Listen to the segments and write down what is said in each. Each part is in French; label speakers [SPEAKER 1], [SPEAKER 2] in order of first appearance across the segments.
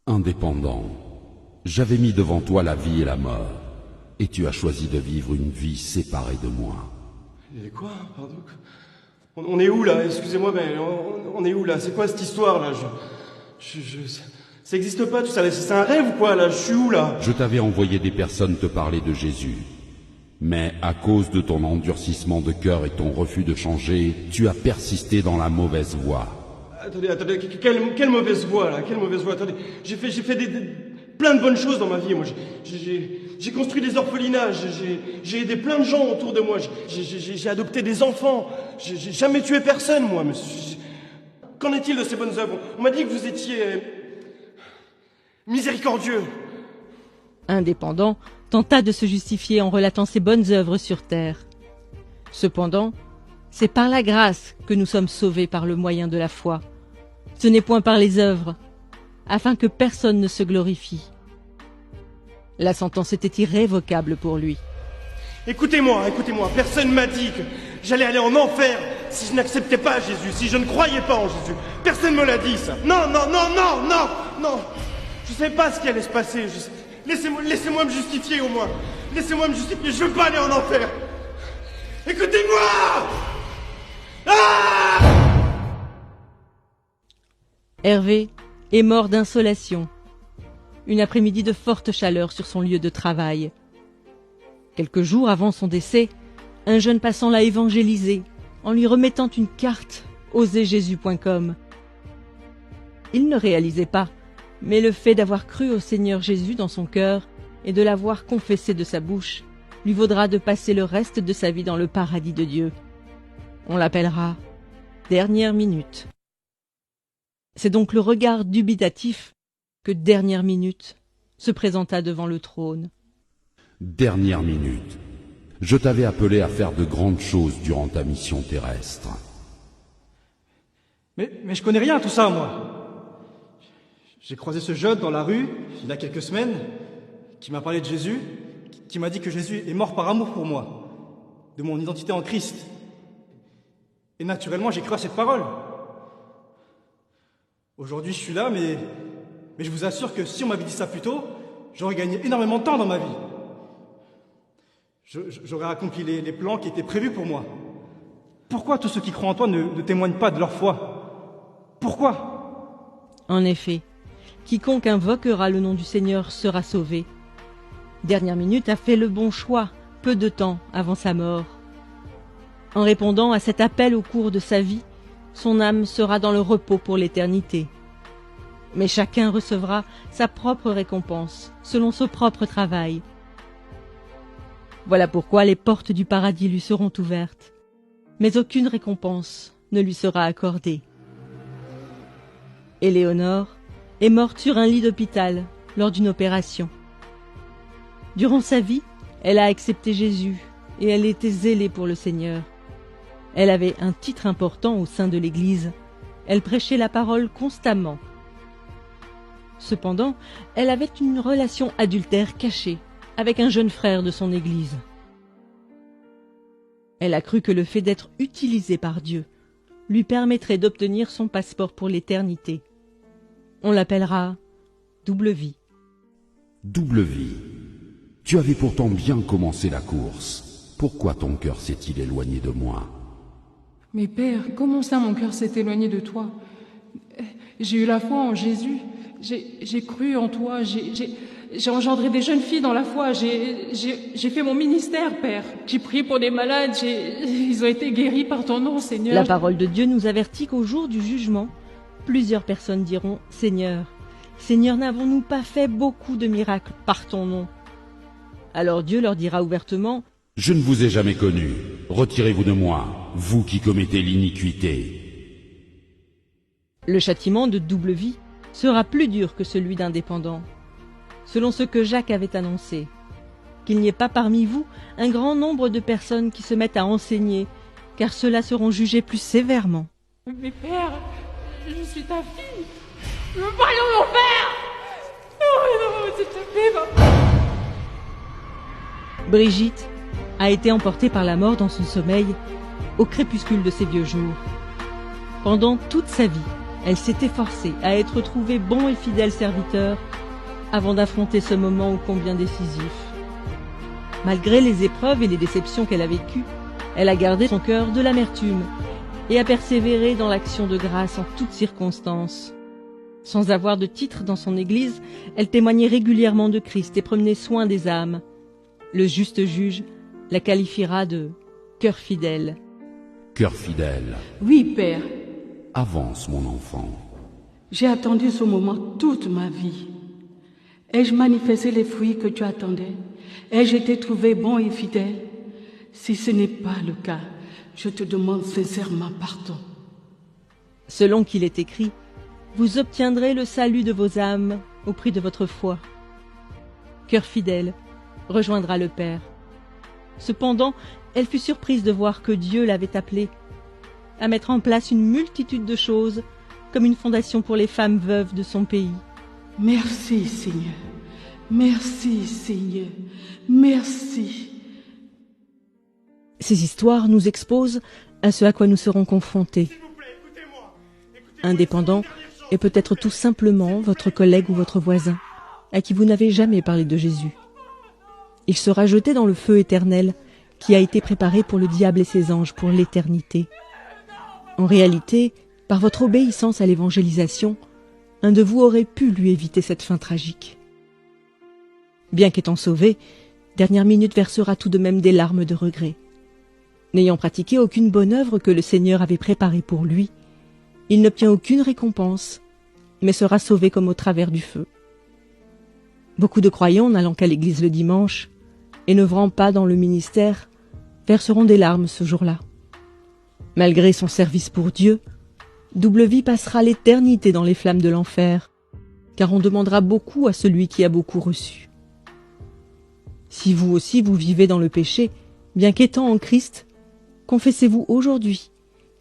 [SPEAKER 1] Indépendant, j'avais mis devant toi la vie et la mort, et tu as choisi de vivre une vie séparée de moi.
[SPEAKER 2] Et quoi? Pardon? On est où là? Excusez-moi, mais on est où là? C'est quoi cette histoire là? Ça existe pas tout ça, c'est un rêve ou quoi là? Je suis où là?
[SPEAKER 1] Je t'avais envoyé des personnes te parler de Jésus, mais à cause de ton endurcissement de cœur et ton refus de changer, tu as persisté dans la mauvaise voie.
[SPEAKER 2] Attendez, quelle mauvaise voie là? Quelle mauvaise voie? Attendez, j'ai fait plein de bonnes choses dans ma vie, moi. J'ai construit des orphelinats, j'ai aidé plein de gens autour de moi, j'ai adopté des enfants, j'ai jamais tué personne, moi, monsieur. Qu'en est-il de ces bonnes œuvres? On m'a dit que vous étiez miséricordieux.
[SPEAKER 3] Indépendant tenta de se justifier en relatant ses bonnes œuvres sur terre. Cependant, c'est par la grâce que nous sommes sauvés par le moyen de la foi. Ce n'est point par les œuvres, afin que personne ne se glorifie. La sentence était irrévocable pour lui.
[SPEAKER 2] Écoutez-moi, personne m'a dit que j'allais aller en enfer si je n'acceptais pas Jésus, si je ne croyais pas en Jésus. Personne me l'a dit, ça. Non. Je sais pas ce qui allait se passer. Laissez-moi me justifier au moins. Laissez-moi me justifier, je veux pas aller en enfer. Écoutez-moi! Ah!
[SPEAKER 3] Hervé est mort d'insolation. Une après-midi de forte chaleur sur son lieu de travail. Quelques jours avant son décès, un jeune passant l'a évangélisé en lui remettant une carte oserjésus.com. Il ne réalisait pas, mais le fait d'avoir cru au Seigneur Jésus dans son cœur et de l'avoir confessé de sa bouche lui vaudra de passer le reste de sa vie dans le paradis de Dieu. On l'appellera Dernière Minute. C'est donc le regard dubitatif que Dernière Minute se présenta devant le trône.
[SPEAKER 1] Dernière minute. Je t'avais appelé à faire de grandes choses durant ta mission terrestre.
[SPEAKER 4] Mais je connais rien à tout ça, moi. J'ai croisé ce jeune dans la rue, il y a quelques semaines, qui m'a parlé de Jésus, qui m'a dit que Jésus est mort par amour pour moi, de mon identité en Christ. Et naturellement, j'ai cru à cette parole. Aujourd'hui, je suis là, mais je vous assure que si on m'avait dit ça plus tôt, j'aurais gagné énormément de temps dans ma vie. J'aurais accompli les plans qui étaient prévus pour moi. Pourquoi tous ceux qui croient en toi ne témoignent pas de leur foi? Pourquoi?
[SPEAKER 3] En effet, quiconque invoquera le nom du Seigneur sera sauvé. Dernière Minute a fait le bon choix, peu de temps avant sa mort. En répondant à cet appel au cours de sa vie, son âme sera dans le repos pour l'éternité. Mais chacun recevra sa propre récompense, selon son propre travail. Voilà pourquoi les portes du paradis lui seront ouvertes, mais aucune récompense ne lui sera accordée. Éléonore est morte sur un lit d'hôpital lors d'une opération. Durant sa vie, elle a accepté Jésus et elle était zélée pour le Seigneur. Elle avait un titre important au sein de l'Église. Elle prêchait la parole constamment. Cependant, elle avait une relation adultère cachée avec un jeune frère de son Église. Elle a cru que le fait d'être utilisée par Dieu lui permettrait d'obtenir son passeport pour l'éternité. On l'appellera Double Vie.
[SPEAKER 1] Double vie. Tu avais pourtant bien commencé la course. Pourquoi ton cœur s'est-il éloigné de moi?
[SPEAKER 5] Mais Père, comment ça mon cœur s'est éloigné de toi? J'ai eu la foi en Jésus, j'ai cru en toi, j'ai engendré des jeunes filles dans la foi, j'ai fait mon ministère, Père. J'ai prié pour des malades, ils ont été guéris par ton nom, Seigneur.
[SPEAKER 3] La parole de Dieu nous avertit qu'au jour du jugement, plusieurs personnes diront « Seigneur, Seigneur, n'avons-nous pas fait beaucoup de miracles par ton nom ?» Alors Dieu leur dira ouvertement
[SPEAKER 1] « Je ne vous ai jamais connu. Retirez-vous de moi, vous qui commettez l'iniquité. »
[SPEAKER 3] Le châtiment de double vie sera plus dur que celui d'indépendant, selon ce que Jacques avait annoncé, qu'il n'y ait pas parmi vous un grand nombre de personnes qui se mettent à enseigner, car ceux-là seront jugés plus sévèrement.
[SPEAKER 5] Mais Père, je suis ta fille. Je veux pas aller en enfer. Non, s'il te plaît, va.
[SPEAKER 3] Brigitte a été emportée par la mort dans son sommeil au crépuscule de ses vieux jours. Pendant toute sa vie, Elle s'est efforcée à être trouvée bon et fidèle serviteur avant d'affronter ce moment ô combien décisif. Malgré les épreuves et les déceptions qu'elle a vécues, elle a gardé son cœur de l'amertume et a persévéré dans l'action de grâce en toutes circonstances. Sans avoir de titre dans son église, elle témoignait régulièrement de Christ et prenait soin des âmes. Le juste juge la qualifiera de « cœur fidèle ».
[SPEAKER 1] Cœur fidèle,
[SPEAKER 6] Oui, Père,
[SPEAKER 1] avance mon enfant.
[SPEAKER 6] j'ai attendu ce moment toute ma vie. Ai-je manifesté les fruits que tu attendais? Ai-je été trouvé bon et fidèle? Si ce n'est pas le cas, je te demande sincèrement pardon.
[SPEAKER 3] Selon qu'il est écrit, vous obtiendrez le salut de vos âmes au prix de votre foi. Cœur fidèle rejoindra le Père. Cependant, elle fut surprise de voir que Dieu l'avait appelée à mettre en place une multitude de choses, comme une fondation pour les femmes veuves de son pays.
[SPEAKER 6] Merci, Seigneur. Merci, Seigneur. Merci.
[SPEAKER 3] Ces histoires nous exposent à ce à quoi nous serons confrontés. Indépendant et peut-être tout simplement votre collègue ou votre voisin, à qui vous n'avez jamais parlé de Jésus. Il sera jeté dans le feu éternel qui a été préparé pour le diable et ses anges pour l'éternité. En réalité, par votre obéissance à l'évangélisation, un de vous aurait pu lui éviter cette fin tragique. Bien qu'étant sauvé, Dernière Minute versera tout de même des larmes de regret. N'ayant pratiqué aucune bonne œuvre que le Seigneur avait préparée pour lui, il n'obtient aucune récompense, mais sera sauvé comme au travers du feu. Beaucoup de croyants n'allant qu'à l'église le dimanche et n'œuvrant pas dans le ministère verseront des larmes ce jour-là. Malgré son service pour Dieu, Double Vie passera l'éternité dans les flammes de l'enfer, car on demandera beaucoup à celui qui a beaucoup reçu. Si vous aussi vous vivez dans le péché, bien qu'étant en Christ, confessez-vous aujourd'hui,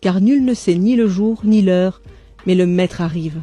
[SPEAKER 3] car nul ne sait ni le jour ni l'heure, mais le Maître arrive.